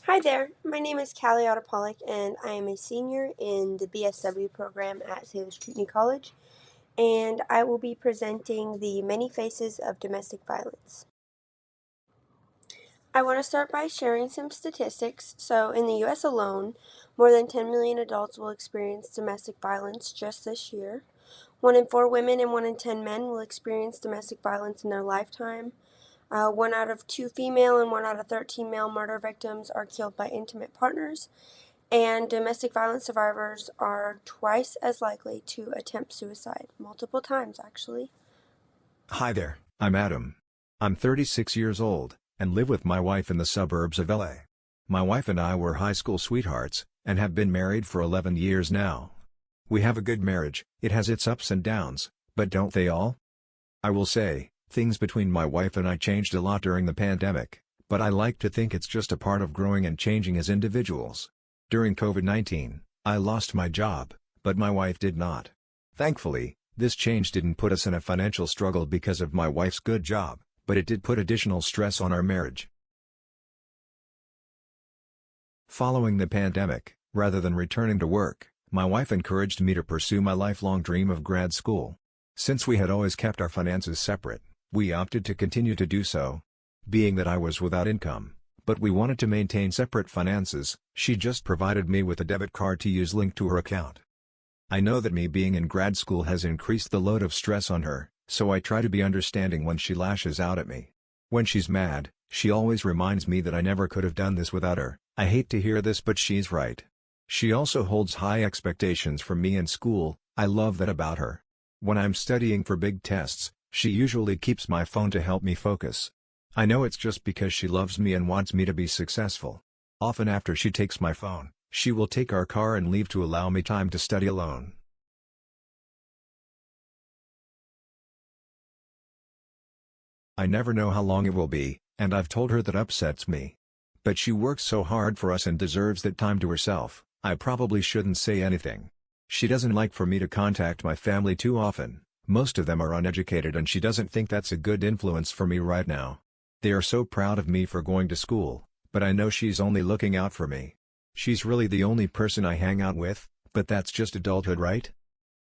Hi there, my name is Callie Autopolic and I am a senior in the BSW program at Salish Community College, and I will be presenting the many faces of domestic violence. I want to start by sharing some statistics. So in the US alone, more than 10 million adults will experience domestic violence just this year. 1 in 4 women and 1 in 10 men will experience domestic violence in their lifetime. 1 out of 2 female and 1 out of 13 male murder victims are killed by intimate partners. And domestic violence survivors are twice as likely to attempt suicide, multiple times actually. Hi there, I'm Adam. I'm 36 years old, and live with my wife in the suburbs of LA. My wife and I were high school sweethearts, and have been married for 11 years now. We have a good marriage. It has its ups and downs, but don't they all? I will say, things between my wife and I changed a lot during the pandemic, but I like to think it's just a part of growing and changing as individuals. During COVID-19, I lost my job, but my wife did not. Thankfully, this change didn't put us in a financial struggle because of my wife's good job, but it did put additional stress on our marriage. Following the pandemic, rather than returning to work, my wife encouraged me to pursue my lifelong dream of grad school. Since we had always kept our finances separate, we opted to continue to do so. Being that I was without income, but we wanted to maintain separate finances, she just provided me with a debit card to use linked to her account. I know that me being in grad school has increased the load of stress on her, so I try to be understanding when she lashes out at me. When she's mad, she always reminds me that I never could have done this without her. I hate to hear this, but she's right. She also holds high expectations from me in school. I love that about her. When I'm studying for big tests, she usually keeps my phone to help me focus. I know it's just because she loves me and wants me to be successful. Often after she takes my phone, she will take our car and leave to allow me time to study alone. I never know how long it will be, and I've told her that upsets me. But she works so hard for us and deserves that time to herself. I probably shouldn't say anything. She doesn't like for me to contact my family too often. Most of them are uneducated and she doesn't think that's a good influence for me right now. They are so proud of me for going to school, but I know she's only looking out for me. She's really the only person I hang out with, but that's just adulthood, right?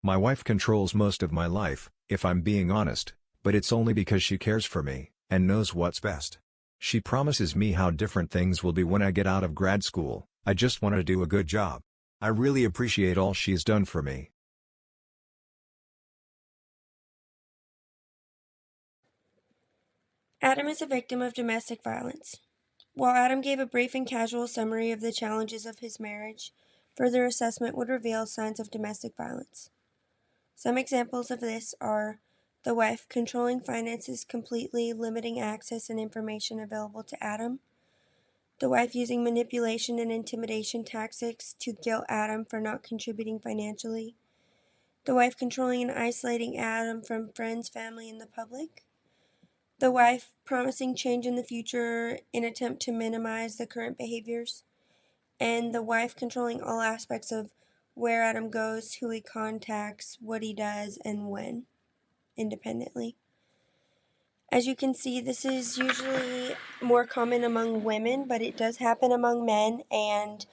My wife controls most of my life, if I'm being honest, but it's only because she cares for me, and knows what's best. She promises me how different things will be when I get out of grad school. I just want to do a good job. I really appreciate all she's done for me. Adam is a victim of domestic violence. While Adam gave a brief and casual summary of the challenges of his marriage, further assessment would reveal signs of domestic violence. Some examples of this are the wife controlling finances, completely limiting access and information available to Adam, the wife using manipulation and intimidation tactics to guilt Adam for not contributing financially, the wife controlling and isolating Adam from friends, family, and the public, the wife promising change in the future in attempt to minimize the current behaviors, and the wife controlling all aspects of where Adam goes, who he contacts, what he does, and when, independently. As you can see, this is usually more common among women, but it does happen among men. And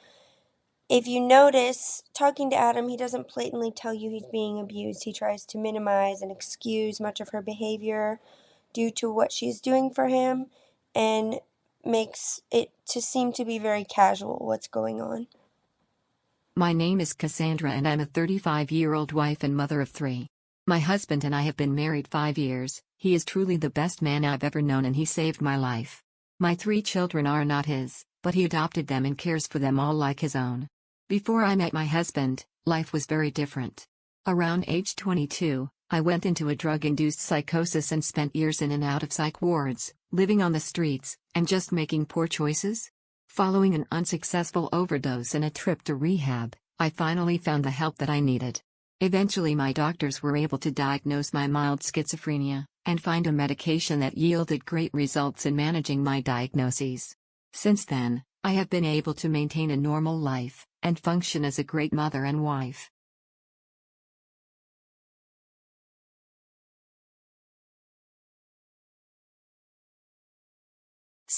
if you notice, talking to Adam, he doesn't blatantly tell you he's being abused. He tries to minimize and excuse much of her behavior due to what she's doing for him, and makes it to seem to be very casual what's going on. My name is Cassandra and I'm a 35-year-old wife and mother of 3. My husband and I have been married 5 years. He is truly the best man I've ever known and he saved my life. My 3 children are not his, but he adopted them and cares for them all like his own. Before I met my husband, life was very different. Around age 22, I went into a drug-induced psychosis and spent years in and out of psych wards, living on the streets, and just making poor choices. Following an unsuccessful overdose and a trip to rehab, I finally found the help that I needed. Eventually my doctors were able to diagnose my mild schizophrenia, and find a medication that yielded great results in managing my diagnoses. Since then, I have been able to maintain a normal life, and function as a great mother and wife.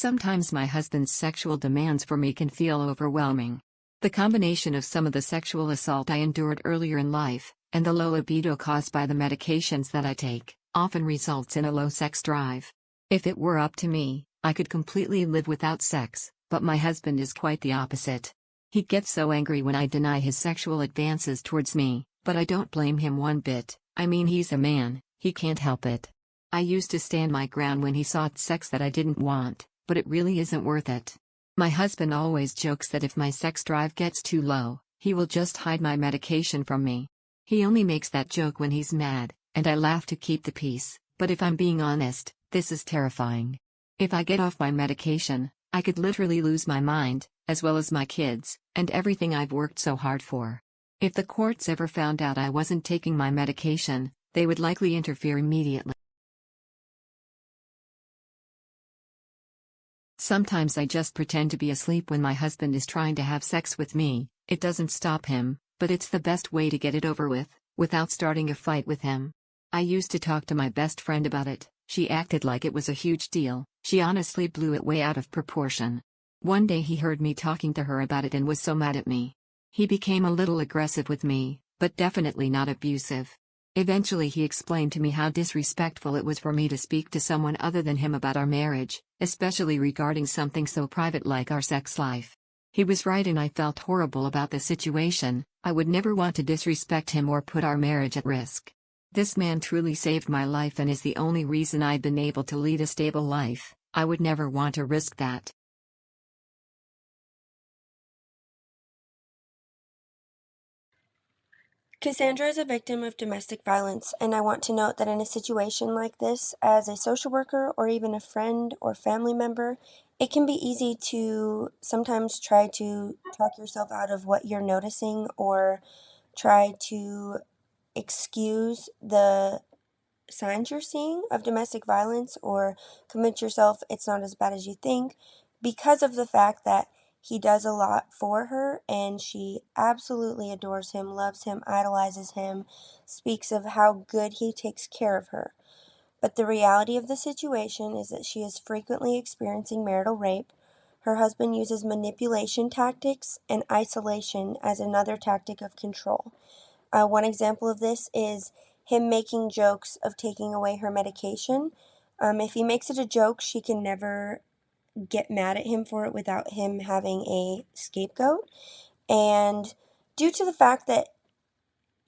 Sometimes my husband's sexual demands for me can feel overwhelming. The combination of some of the sexual assault I endured earlier in life, and the low libido caused by the medications that I take, often results in a low sex drive. If it were up to me, I could completely live without sex, but my husband is quite the opposite. He gets so angry when I deny his sexual advances towards me, but I don't blame him one bit. I mean, he's a man, he can't help it. I used to stand my ground when he sought sex that I didn't want, but it really isn't worth it. My husband always jokes that if my sex drive gets too low, he will just hide my medication from me. He only makes that joke when he's mad, and I laugh to keep the peace, but if I'm being honest, this is terrifying. If I get off my medication, I could literally lose my mind, as well as my kids, and everything I've worked so hard for. If the courts ever found out I wasn't taking my medication, they would likely interfere immediately. Sometimes I just pretend to be asleep when my husband is trying to have sex with me. It doesn't stop him, but it's the best way to get it over with, without starting a fight with him. I used to talk to my best friend about it. She acted like it was a huge deal. She honestly blew it way out of proportion. One day he heard me talking to her about it and was so mad at me. He became a little aggressive with me, but definitely not abusive. Eventually he explained to me how disrespectful it was for me to speak to someone other than him about our marriage, especially regarding something so private like our sex life. He was right and I felt horrible about the situation. I would never want to disrespect him or put our marriage at risk. This man truly saved my life and is the only reason I've been able to lead a stable life. I would never want to risk that. Cassandra is a victim of domestic violence, and I want to note that in a situation like this, as a social worker or even a friend or family member, it can be easy to sometimes try to talk yourself out of what you're noticing or try to excuse the signs you're seeing of domestic violence or convince yourself it's not as bad as you think because of the fact that he does a lot for her and she absolutely adores him, loves him, idolizes him, speaks of how good he takes care of her. But the reality of the situation is that she is frequently experiencing marital rape. Her husband uses manipulation tactics and isolation as another tactic of control. One example of this is him making jokes of taking away her medication. If he makes it a joke, she can never get mad at him for it without him having a scapegoat. And due to the fact that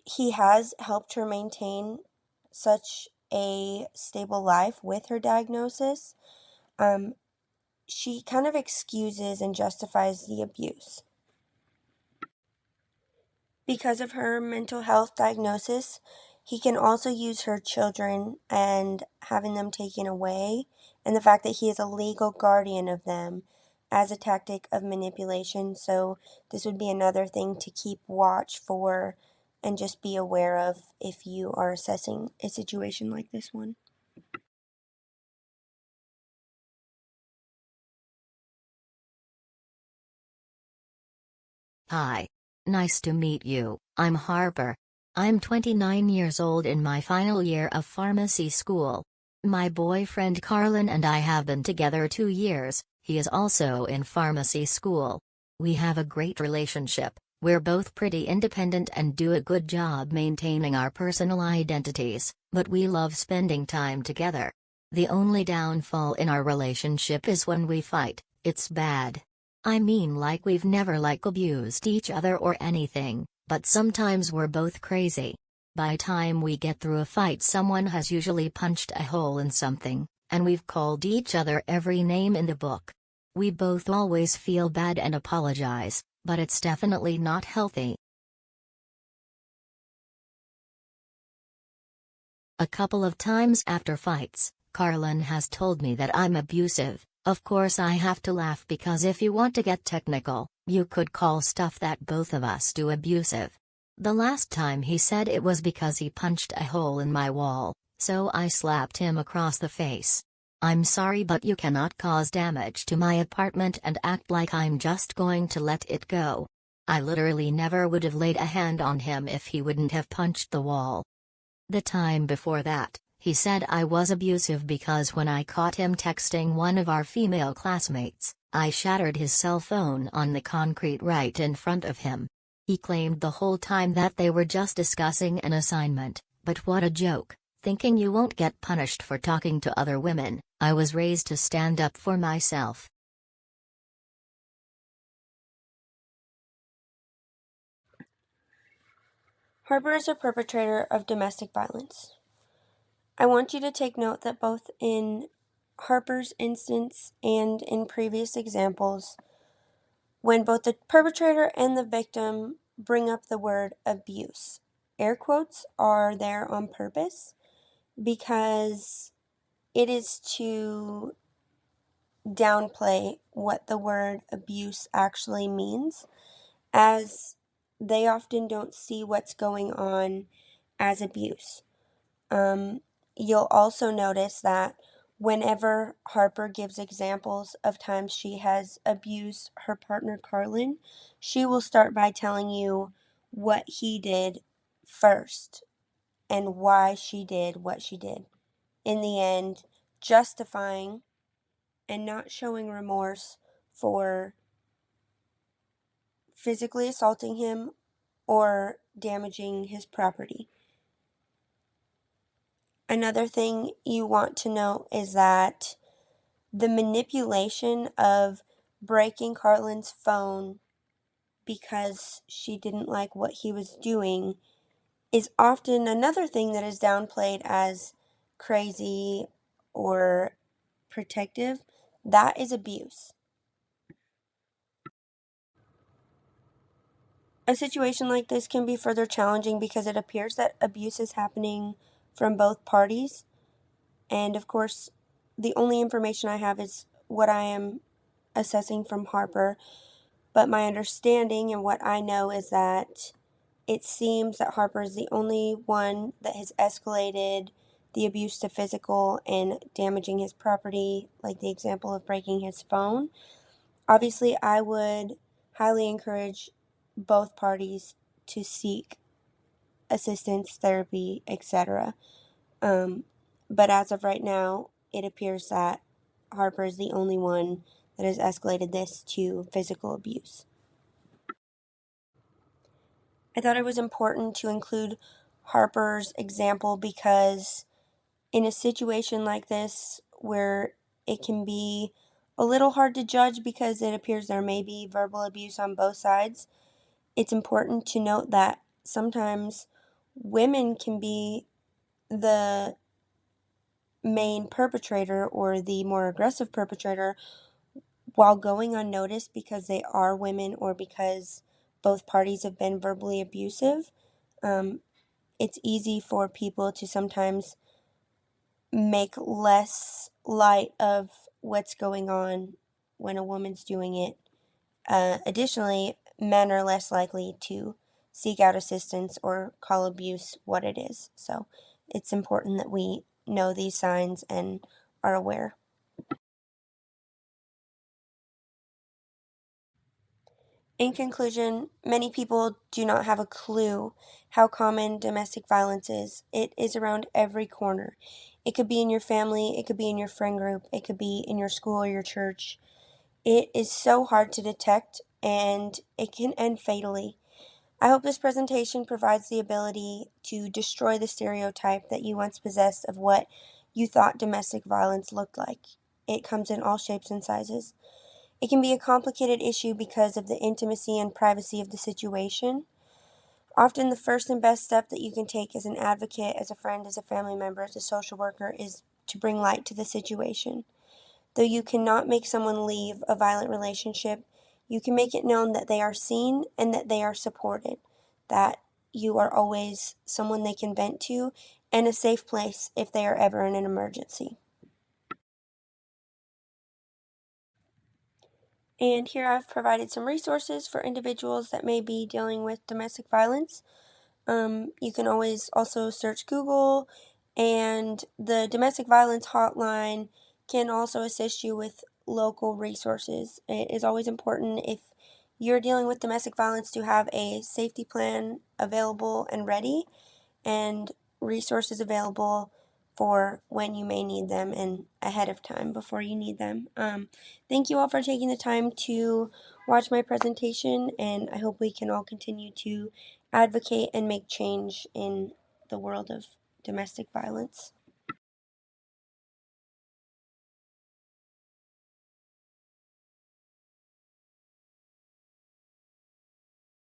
he has helped her maintain such a stable life with her diagnosis, she kind of excuses and justifies the abuse. Because of her mental health diagnosis, he can also use her children and having them taken away, and the fact that he is a legal guardian of them as a tactic of manipulation. So this would be another thing to keep watch for and just be aware of if you are assessing a situation like this one. Hi. Nice to meet you. I'm Harper. I'm 29 years old in my final year of pharmacy school. My boyfriend Carlin and I have been together 2 years. He is also in pharmacy school. We have a great relationship. We're both pretty independent and do a good job maintaining our personal identities, but we love spending time together. The only downfall in our relationship is when we fight. It's bad. I mean, like, we've never abused each other or anything, but sometimes we're both crazy. By time we get through a fight, someone has usually punched a hole in something, and we've called each other every name in the book. We both always feel bad and apologize, but it's definitely not healthy. A couple of times after fights, Carlin has told me that I'm abusive. Of course I have to laugh because if you want to get technical, you could call stuff that both of us do abusive. The last time he said it was because he punched a hole in my wall, so I slapped him across the face. I'm sorry, but you cannot cause damage to my apartment and act like I'm just going to let it go. I literally never would have laid a hand on him if he wouldn't have punched the wall. The time before that, He said I was abusive because when I caught him texting one of our female classmates, I shattered his cell phone on the concrete right in front of him. He claimed the whole time that they were just discussing an assignment, but what a joke, thinking you won't get punished for talking to other women. I was raised to stand up for myself. Harper is a perpetrator of domestic violence. I want you to take note that both in Harper's instance and in previous examples, when both the perpetrator and the victim bring up the word abuse, air quotes are there on purpose because it is to downplay what the word abuse actually means, as they often don't see what's going on as abuse. You'll also notice that whenever Harper gives examples of times she has abused her partner Carlin, she will start by telling you what he did first and why she did what she did. In the end, justifying and not showing remorse for physically assaulting him or damaging his property. Another thing you want to know is that the manipulation of breaking Carlin's phone because she didn't like what he was doing is often another thing that is downplayed as crazy or protective. That is abuse. A situation like this can be further challenging because it appears that abuse is happening from both parties. And of course, the only information I have is what I am assessing from Harper. But my understanding and what I know is that it seems that Harper is the only one that has escalated the abuse to physical and damaging his property, like the example of breaking his phone. Obviously, I would highly encourage both parties to seek assistance, therapy, etc. But as of right now, it appears that Harper is the only one that has escalated this to physical abuse. I thought it was important to include Harper's example because in a situation like this where it can be a little hard to judge because it appears there may be verbal abuse on both sides, it's important to note that sometimes women can be the main perpetrator or the more aggressive perpetrator while going unnoticed because they are women or because both parties have been verbally abusive. It's easy for people to sometimes make less light of what's going on when a woman's doing it. Additionally, men are less likely to seek out assistance or call abuse what it is. So it's important that we know these signs and are aware. In conclusion, many people do not have a clue how common domestic violence is. It is around every corner. It could be in your family, it could be in your friend group, it could be in your school or your church. It is so hard to detect and it can end fatally. I hope this presentation provides the ability to destroy the stereotype that you once possessed of what you thought domestic violence looked like. It comes in all shapes and sizes. It can be a complicated issue because of the intimacy and privacy of the situation. Often the first and best step that you can take as an advocate, as a friend, as a family member, as a social worker is to bring light to the situation. Though you cannot make someone leave a violent relationship, you can make it known that they are seen and that they are supported, that you are always someone they can vent to and a safe place if they are ever in an emergency. And here I've provided some resources for individuals that may be dealing with domestic violence. You can always also search Google, and the domestic violence hotline can also assist you with local resources. It is always important if you're dealing with domestic violence to have a safety plan available and ready and resources available for when you may need them and ahead of time before you need them. Thank you all for taking the time to watch my presentation, and I hope we can all continue to advocate and make change in the world of domestic violence.